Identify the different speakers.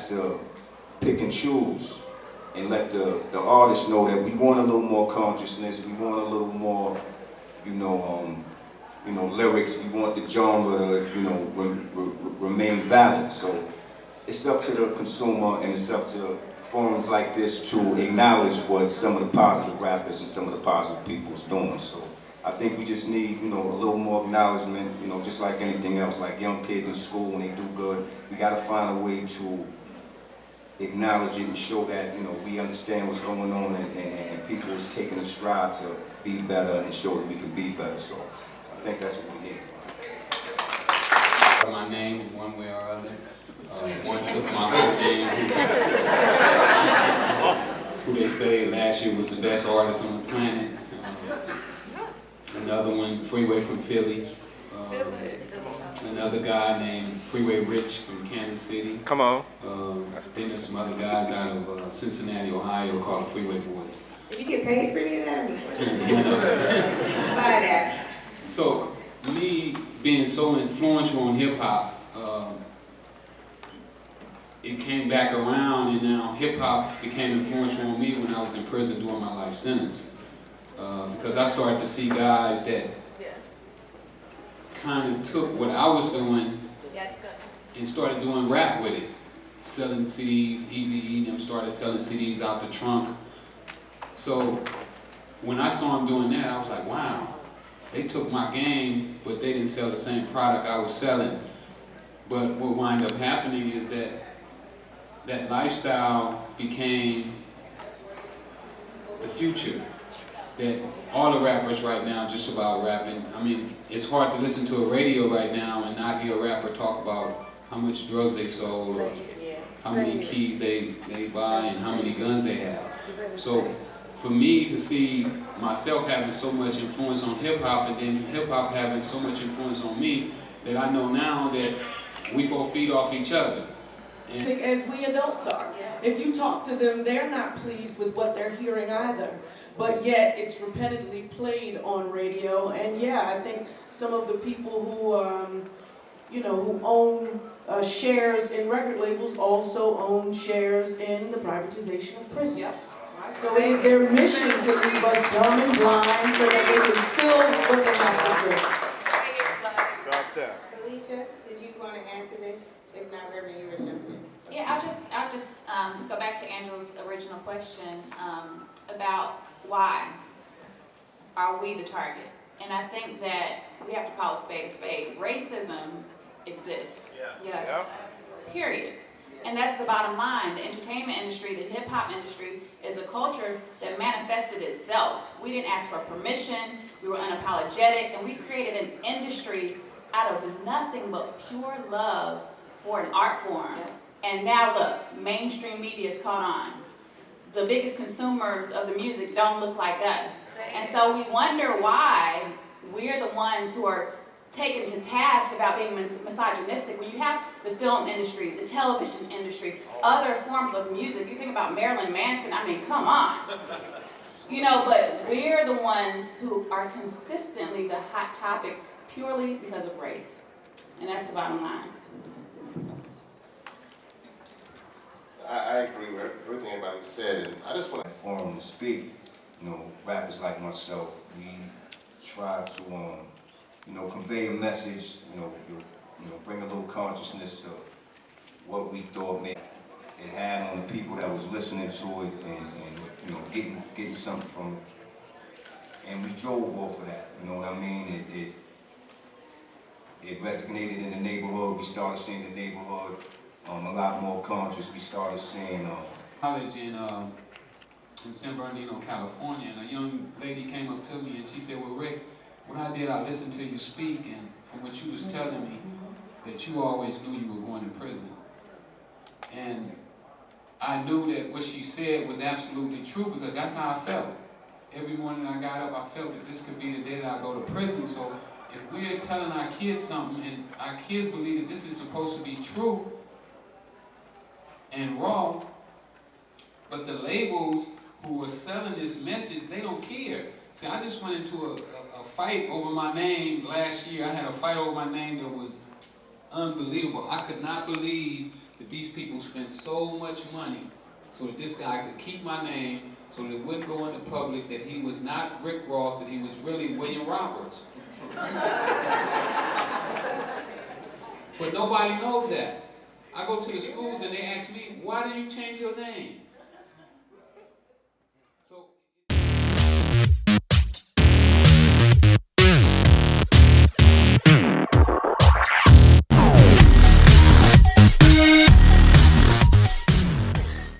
Speaker 1: has to pick and choose and let the artists know that we want a little more consciousness, we want a little more, lyrics, we want the genre to, remain valid. So it's up to the consumer and it's up to forums like this to acknowledge what some of the positive rappers and some of the positive people is doing. So I think we just need, a little more acknowledgement, just like anything else, like young kids in school when they do good, we gotta find a way to acknowledge it and show that, we understand what's going on and people is taking a stride to be better and show that we can be better. So I think that's what we need.
Speaker 2: My name one way or other. One took my whole name. Who they say last year was the best artist on the planet. Another one, Freeway from Philly. Another guy named Freeway Rich from Kansas City.
Speaker 3: Come on.
Speaker 2: Then there's some other guys out of Cincinnati, Ohio called the Freeway Boys.
Speaker 4: Did you get paid for any of that?
Speaker 2: So, me being so influential on hip hop, it came back around, and now hip hop became influential on me when I was in prison doing my life sentence. Because I started to see guys that kind of took what I was doing and started doing rap with it. Selling CDs, Easy them started selling CDs out the trunk. So when I saw them doing that, I was like, wow, they took my game, but they didn't sell the same product I was selling. But what wound up happening is that that lifestyle became the future. That all the rappers right now just about rapping. I mean, it's hard to listen to a radio right now and not hear a rapper talk about how much drugs they sold or how many keys they buy and how many guns they have. So for me to see myself having so much influence on hip-hop and then hip-hop having so much influence on me, that I know now that we both feed off each other. And
Speaker 5: as we adults are. If you talk to them, they're not pleased with what they're hearing either. But yet, it's repetitively played on radio. And yeah, I think some of the people who, who own shares in record labels also own shares in the privatization of prisons. Yep. So it is their mission to leave us dumb and blind so that they can fill what they have to do.
Speaker 3: Drop that.
Speaker 4: Alicia, did you want to answer this? If not, Reverend, you were jumping in.
Speaker 6: Yeah, I'll just go back to Angela's original question about why are we the target? And I think that we have to call a spade a spade. Racism exists.
Speaker 3: Yeah.
Speaker 6: Yes.
Speaker 3: Yep.
Speaker 6: Period. And that's the bottom line. The entertainment industry, the hip-hop industry, is a culture that manifested itself. We didn't ask for permission, we were unapologetic, and we created an industry out of nothing but pure love for an art form. And now look, mainstream media's caught on. The biggest consumers of the music don't look like us. And so we wonder why we're the ones who are taken to task about being misogynistic. When you have the film industry, the television industry, other forms of music, you think about Marilyn Manson, I mean, come on. But we're the ones who are consistently the hot topic purely because of race. And that's the bottom line.
Speaker 7: I agree with everything everybody said, and I just want to
Speaker 1: forum to speak. Rappers like myself, we try to, convey a message. Bring a little consciousness to what we thought it had on the people that was listening to it, and getting something from it. And we drove off of that. You know what I mean? It resonated in the neighborhood. We started seeing the neighborhood a lot more conscious. We started seeing
Speaker 2: college in San Bernardino, California, and a young lady came up to me and she said, well, Rick, when I did, I listened to you speak, and from what you was telling me, that you always knew you were going to prison. And I knew that what she said was absolutely true, because that's how I felt. Every morning I got up, I felt that this could be the day that I go to prison. So if we're telling our kids something and our kids believe that this is supposed to be true and raw, but the labels who are selling this message, they don't care. See, I just went into a fight over my name last year. I had a fight over my name that was unbelievable. I could not believe that these people spent so much money so that this guy could keep my name, so that it wouldn't go in the public that he was not Rick Ross, that he was really William Roberts. But nobody knows that. I go to the schools and they ask me, why did you change your name?